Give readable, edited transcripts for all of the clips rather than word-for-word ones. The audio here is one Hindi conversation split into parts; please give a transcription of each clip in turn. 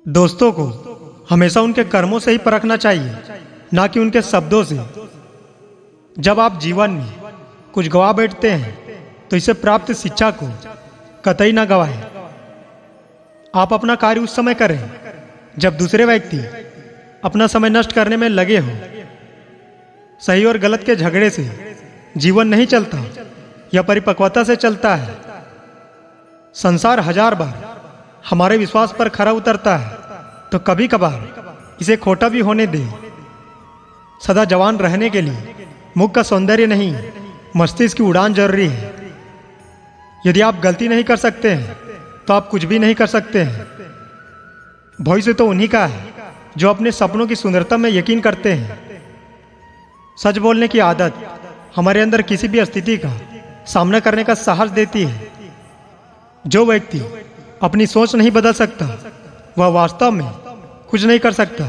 दोस्तों को हमेशा उनके कर्मों से ही परखना चाहिए, ना कि उनके शब्दों से। जब आप जीवन में कुछ गवा बैठते हैं तो इसे प्राप्त शिक्षा को कतई ना गवाएं। आप अपना कार्य उस समय करें जब दूसरे व्यक्ति अपना समय नष्ट करने में लगे हो। सही और गलत के झगड़े से जीवन नहीं चलता, यह परिपक्वता से चलता है। संसार हजार बार हमारे विश्वास पर खरा उतरता है, तो कभी कभार इसे खोटा भी होने दे। सदा जवान रहने के लिए मुख का सौंदर्य नहीं, मस्तिष्क की उड़ान जरूरी है। यदि आप गलती नहीं कर सकते हैं तो आप कुछ भी नहीं कर सकते हैं। भविष्य तो उन्हीं का है जो अपने सपनों की सुंदरता में यकीन करते हैं। सच बोलने की आदत हमारे अंदर किसी भी स्थिति का सामना करने का साहस देती है। जो व्यक्ति अपनी सोच नहीं बदल सकता वह वास्तव में कुछ नहीं कर सकता।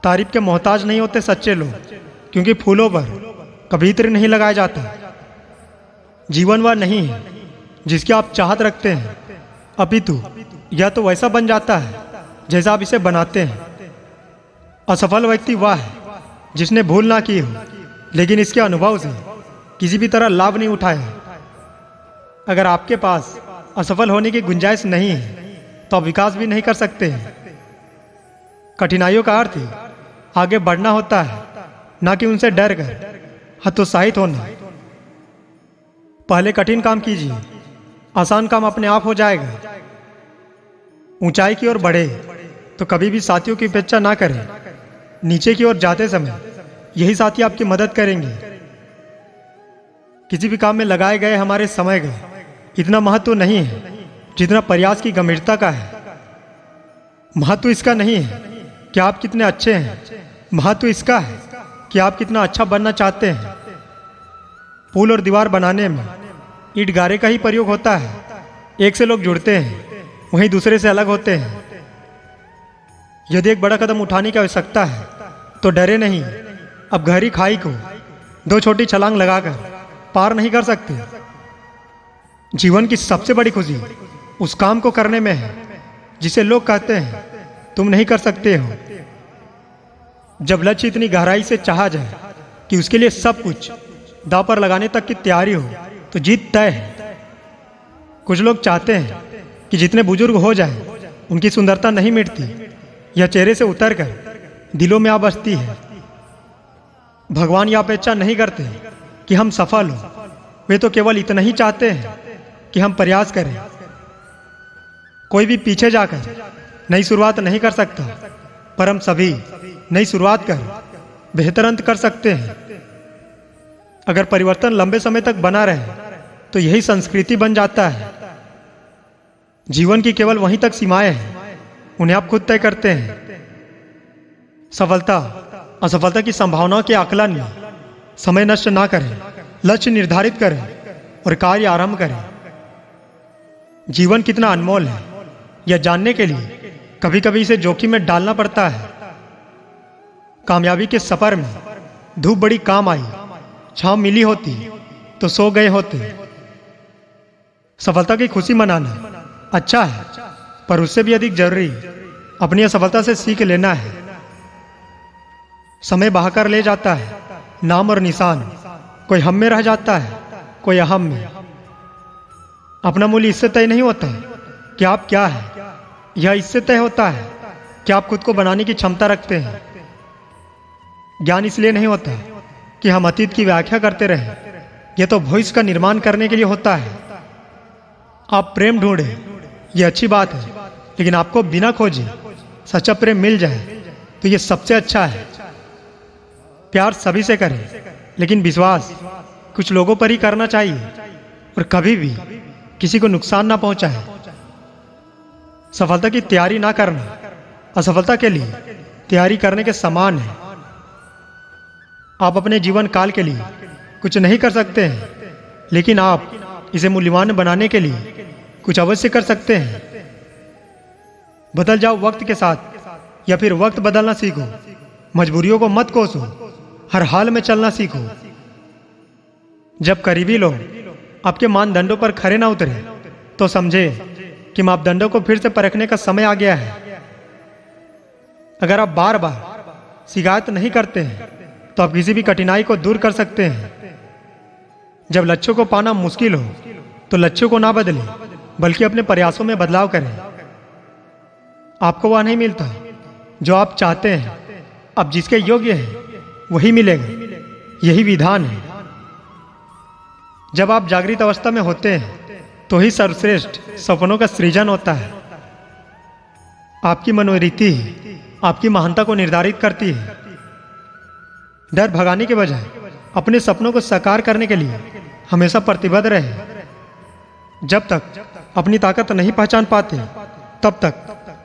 तारीफ के मोहताज नहीं होते सच्चे लोग, क्योंकि फूलों पर कभी इत्र नहीं लगाया जाता। जीवन वह नहीं है जिसकी आप चाहत रखते हैं, अपितु यह तो वैसा बन जाता है जैसा आप इसे बनाते हैं। असफल व्यक्ति वह है जिसने भूल ना की हो, लेकिन इसके अनुभव से किसी भी तरह लाभ नहीं उठाया। अगर आपके पास असफल होने की गुंजाइश नहीं है तो आप विकास भी नहीं कर सकते हैं। कठिनाइयों का अर्थ ही आगे बढ़ना होता है, ना कि उनसे डर कर हतोत्साहित होना। पहले कठिन काम कीजिए, आसान काम अपने आप हो जाएगा। ऊंचाई की ओर बढ़े तो कभी भी साथियों की उपेक्षा ना करें। नीचे की ओर जाते समय यही साथी आपकी मदद करेंगे। किसी भी काम में लगाए गए हमारे समय का इतना महत्व नहीं है जितना प्रयास की गंभीरता का है। महत्व इसका नहीं है कि आप कितने अच्छे हैं, महत्व इसका है कि आप कितना अच्छा बनना चाहते हैं। पुल और दीवार बनाने में ईंट गारे का ही प्रयोग होता है। एक से लोग जुड़ते हैं, वहीं दूसरे से अलग होते हैं। यदि एक बड़ा कदम उठाने की आवश्यकता है तो डरे नहीं। अब गहरी खाई को दो छोटी छलांग लगाकर पार नहीं कर सकते। जीवन की सबसे बड़ी खुशी उस काम को करने में है जिसे लोग कहते हैं तुम नहीं कर सकते हो। जब लक्ष्य इतनी गहराई से चाहा जाए कि उसके लिए सब कुछ दांव पर लगाने तक की तैयारी हो तो जीत तय है। कुछ लोग चाहते हैं कि जितने बुजुर्ग हो जाए उनकी सुंदरता नहीं मिटती, यह चेहरे से उतरकर दिलों में आ बसती है। भगवान यह अपेक्षा नहीं करते कि हम सफल हो, वे तो केवल इतना ही चाहते हैं कि हम प्रयास करें। कोई भी पीछे जाकर नई शुरुआत नहीं कर सकता, पर हम सभी नई शुरुआत कर बेहतर अंत कर सकते हैं। अगर परिवर्तन लंबे समय तक बना रहे तो यही संस्कृति बन जाता है। जीवन की केवल वहीं तक सीमाएं हैं, उन्हें आप खुद तय करते हैं। सफलता असफलता की संभावनाओं के आकलन में समय नष्ट ना करें, लक्ष्य निर्धारित करें और कार्य आरंभ करें। जीवन कितना अनमोल है यह जानने के लिए कभी कभी इसे जोखिम में डालना पड़ता है। कामयाबी के सफर में धूप बड़ी काम आई, छांव मिली होती तो सो गए होते। सफलता की खुशी मनाना अच्छा है, पर उससे भी अधिक जरूरी अपनी असफलता से सीख लेना है। समय बहाकर ले जाता है नाम और निशान, कोई हम में रह जाता है, कोई अहम में। अपना मूल्य इससे तय नहीं होता कि आप क्या है, यह इससे तय होता है कि आप खुद को बनाने की क्षमता रखते हैं। ज्ञान इसलिए नहीं होता कि हम अतीत की व्याख्या करते रहें, यह तो भविष्य का निर्माण करने के लिए होता है। आप प्रेम ढूंढें, यह अच्छी बात है, लेकिन आपको बिना खोजे सच्चा प्रेम मिल जाए तो यह सबसे अच्छा है। प्यार सभी से करें, लेकिन विश्वास कुछ लोगों पर ही करना चाहिए और कभी भी किसी को नुकसान ना पहुंचाए। सफलता की तैयारी ना करना असफलता के लिए तैयारी करने के समान है। आप अपने जीवन काल के लिए कुछ नहीं कर सकते हैं, लेकिन आप इसे मूल्यवान बनाने के लिए कुछ अवश्य कर सकते हैं। बदल जाओ वक्त के साथ या फिर वक्त बदलना सीखो। मजबूरियों को मत कोसो, हर हाल में चलना सीखो। जब करीबी लोग आपके मानदंडों पर खरे ना उतरे तो समझे कि मापदंडों को फिर से परखने का समय आ गया है। अगर आप बार बार शिकायत नहीं करते हैं तो आप किसी भी कठिनाई को दूर कर सकते हैं। जब लक्ष्यों को पाना मुश्किल हो तो लक्ष्यों को ना बदलें, बल्कि अपने प्रयासों में बदलाव करें। आपको वह नहीं मिलता जो आप चाहते हैं, अब जिसके योग्य है वही मिलेगा। यही विधान है। जब आप जागृत अवस्था में होते हैं तो ही सर्वश्रेष्ठ सपनों का सृजन होता है। आपकी मनोवृत्ति आपकी महानता को निर्धारित करती है। डर भगाने के बजाय अपने सपनों को साकार करने के लिए हमेशा प्रतिबद्ध रहे। जब तक अपनी ताकत नहीं पहचान पाते तब तक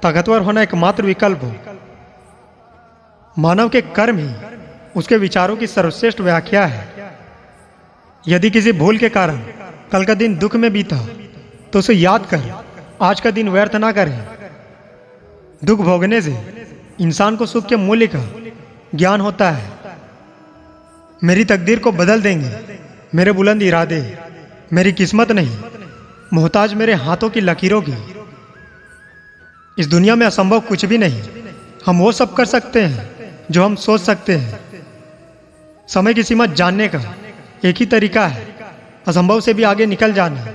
ताकतवर होना एकमात्र विकल्प हो। मानव के कर्म ही उसके विचारों की सर्वश्रेष्ठ व्याख्या है। यदि किसी भूल के कारण कल का दिन दुख में बीता तो उसे याद कर आज का दिन व्यर्थ ना करें। दुख भोगने से इंसान को सुख के मूल्य का ज्ञान होता है। मेरी तकदीर को बदल देंगे मेरे बुलंद इरादे, मेरी किस्मत नहीं मोहताज मेरे हाथों की लकीरों की। इस दुनिया में असंभव कुछ भी नहीं। हम वो सब कर सकते हैं जो हम सोच सकते हैं। समय की सीमा जानने का एक ही तरीका है, असंभव से भी आगे निकल जाना।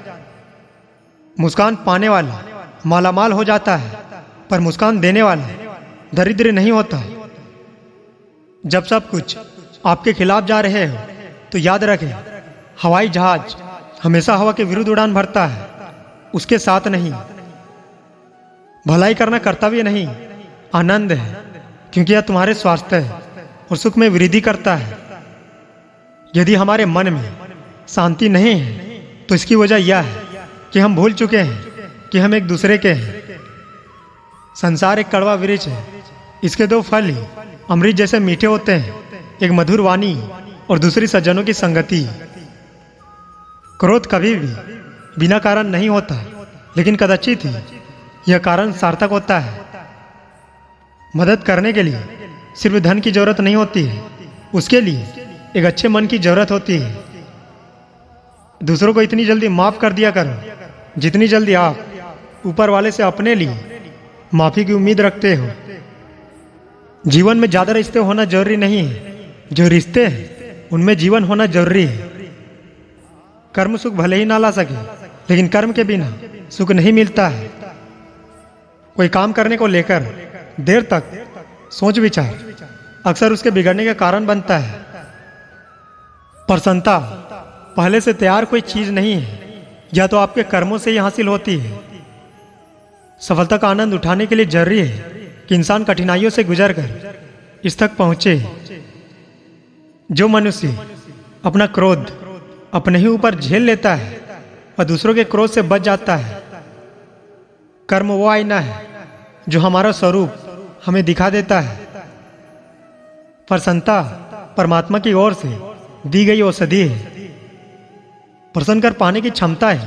मुस्कान पाने वाला मालामाल हो जाता है, पर मुस्कान देने वाला दरिद्र नहीं होता। जब सब कुछ आपके खिलाफ जा रहे हो तो याद रखें, हवाई जहाज हमेशा हवा के विरुद्ध उड़ान भरता है, उसके साथ नहीं। भलाई करना कर्तव्य नहीं, आनंद है, क्योंकि यह तुम्हारे स्वास्थ्य और सुख में वृद्धि करता है। यदि हमारे मन में शांति नहीं है तो इसकी वजह यह है कि हम भूल चुके हैं कि हम एक दूसरे के हैं। संसार एक कड़वा वृक्ष है, इसके दो फल ही अमृत जैसे मीठे होते हैं, एक मधुर वाणी और दूसरी सज्जनों की संगति। क्रोध कभी भी बिना कारण नहीं होता, लेकिन कदाचित ही यह कारण सार्थक होता है। मदद करने के लिए सिर्फ धन की जरूरत नहीं होती है, उसके लिए एक अच्छे मन की जरूरत होती है। दूसरों को इतनी जल्दी माफ कर दिया करो जितनी जल्दी आप ऊपर वाले से अपने लिए माफी की उम्मीद रखते हो। जीवन में ज्यादा रिश्ते होना जरूरी नहीं है, जो रिश्ते हैं उनमें जीवन होना जरूरी है। कर्म सुख भले ही ना ला सके, लेकिन कर्म के बिना सुख नहीं मिलता है। कोई काम करने को लेकर देर तक सोच विचार अक्सर उसके बिगड़ने का कारण बनता है। प्रसन्नता पहले से तैयार कोई चीज नहीं है, या तो आपके कर्मों से ही हासिल होती है। सफलता का आनंद उठाने के लिए जरूरी है कि इंसान कठिनाइयों से गुजरकर इस तक पहुंचे। जो मनुष्य अपना क्रोध अपने ही ऊपर झेल लेता है और दूसरों के क्रोध से बच जाता है। कर्म वो आईना है जो हमारा स्वरूप हमें दिखा देता है। प्रसन्नता परमात्मा की ओर से दी गई औषधि है। प्रसन्न कर पाने की क्षमता ही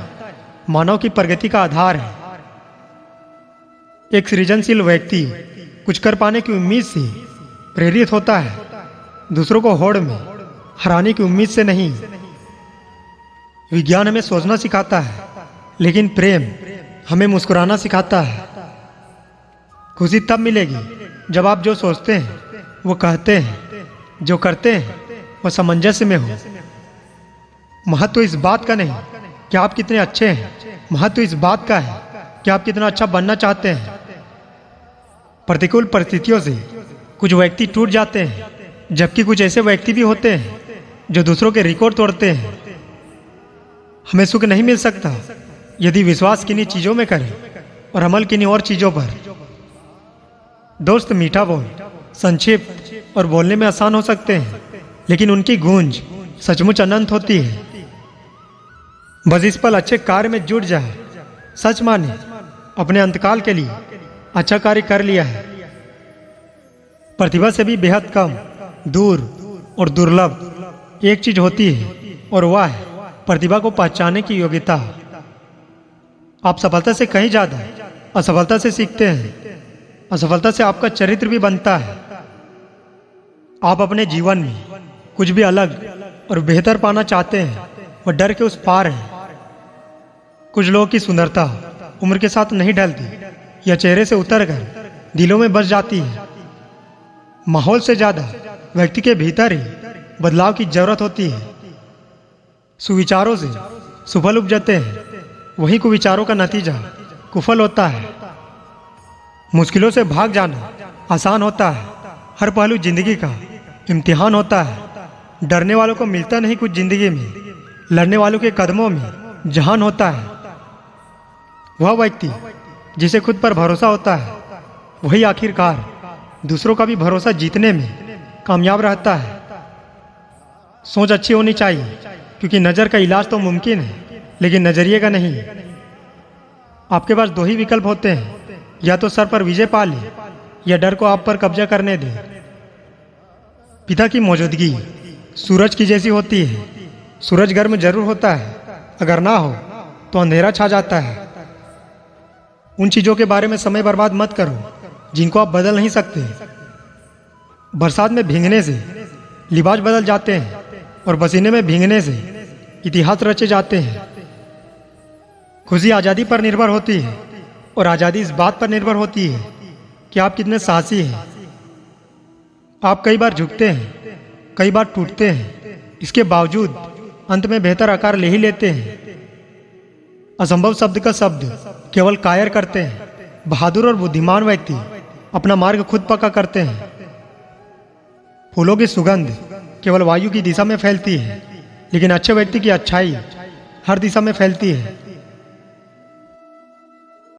मानव की प्रगति का आधार है। एक सृजनशील व्यक्ति कुछ कर पाने की उम्मीद से प्रेरित होता है, दूसरों को होड़ में हराने की उम्मीद से नहीं। विज्ञान हमें सोचना सिखाता है, लेकिन प्रेम हमें मुस्कुराना सिखाता है। खुशी तब मिलेगी जब आप जो सोचते हैं वो कहते हैं, जो करते हैं वो सामंजस्य में हो। महत्व इस बात का नहीं कि आप कितने अच्छे हैं, महत्व इस बात का है कि आप कितना अच्छा बनना चाहते हैं। प्रतिकूल परिस्थितियों से कुछ व्यक्ति टूट जाते हैं, जबकि कुछ ऐसे व्यक्ति भी होते हैं जो दूसरों के रिकॉर्ड तोड़ते हैं। हमें सुख नहीं मिल सकता यदि विश्वास किन्हीं चीजों में करें और अमल किन्हीं और चीजों पर। दोस्त मीठा बोल, संक्षिप्त और बोलने में आसान हो सकते हैं, लेकिन उनकी गूंज सचमुच अनंत होती है। बस इस पल अच्छे कार्य में जुट जाए, सच माने अपने अंतकाल के लिए अच्छा कार्य कर लिया है। प्रतिभा से भी बेहद कम, दूर और दुर्लभ एक चीज होती है, और वह है प्रतिभा को पहचानने की योग्यता। आप सफलता से कहीं ज्यादा असफलता से सीखते हैं। असफलता से आपका चरित्र भी बनता है। आप अपने जीवन में कुछ भी अलग और बेहतर पाना चाहते हैं, वह डर के उस पार है। कुछ लोगों की सुंदरता उम्र के साथ नहीं ढलती, यह चेहरे से उतरकर दिलों में बस जाती है। माहौल से ज्यादा व्यक्ति के भीतर ही बदलाव की जरूरत होती है। सुविचारों से सुफल उपजते हैं, वही कुविचारों का नतीजा कुफल होता है। मुश्किलों से भाग जाना आसान होता है, हर पहलू जिंदगी का इम्तिहान होता है। डरने वालों को मिलता नहीं कुछ जिंदगी में, लड़ने वालों के कदमों में जहान होता है। वह व्यक्ति जिसे खुद पर भरोसा होता है, वही आखिरकार दूसरों का भी भरोसा जीतने में कामयाब रहता है। सोच अच्छी होनी चाहिए, क्योंकि नज़र का इलाज तो मुमकिन है, लेकिन नजरिए का नहीं। आपके पास दो ही विकल्प होते हैं, या तो सर पर विजय पा ले या डर को आप पर कब्जा करने दे। पिता की मौजूदगी सूरज की जैसी होती है। सूरज गर्म जरूर होता है, अगर ना हो तो अंधेरा छा जाता है। उन चीजों के बारे में समय बर्बाद मत करो जिनको आप बदल नहीं सकते। बरसात में भीगने से लिबास बदल जाते हैं, और पसीने में भीगने से इतिहास रचे जाते हैं। खुशी आज़ादी पर निर्भर होती है, और आज़ादी इस बात पर निर्भर होती है कि आप कितने साहसी हैं। आप कई बार झुकते हैं, कई बार टूटते हैं, इसके बावजूद अंत में बेहतर आकार ले ही लेते हैं। असंभव शब्द का शब्द केवल कायर करते हैं। बहादुर और बुद्धिमान व्यक्ति अपना मार्ग खुद पक्का करते हैं। फूलों की सुगंध केवल वायु की दिशा में फैलती है, लेकिन अच्छे व्यक्ति की अच्छाई हर दिशा में फैलती है।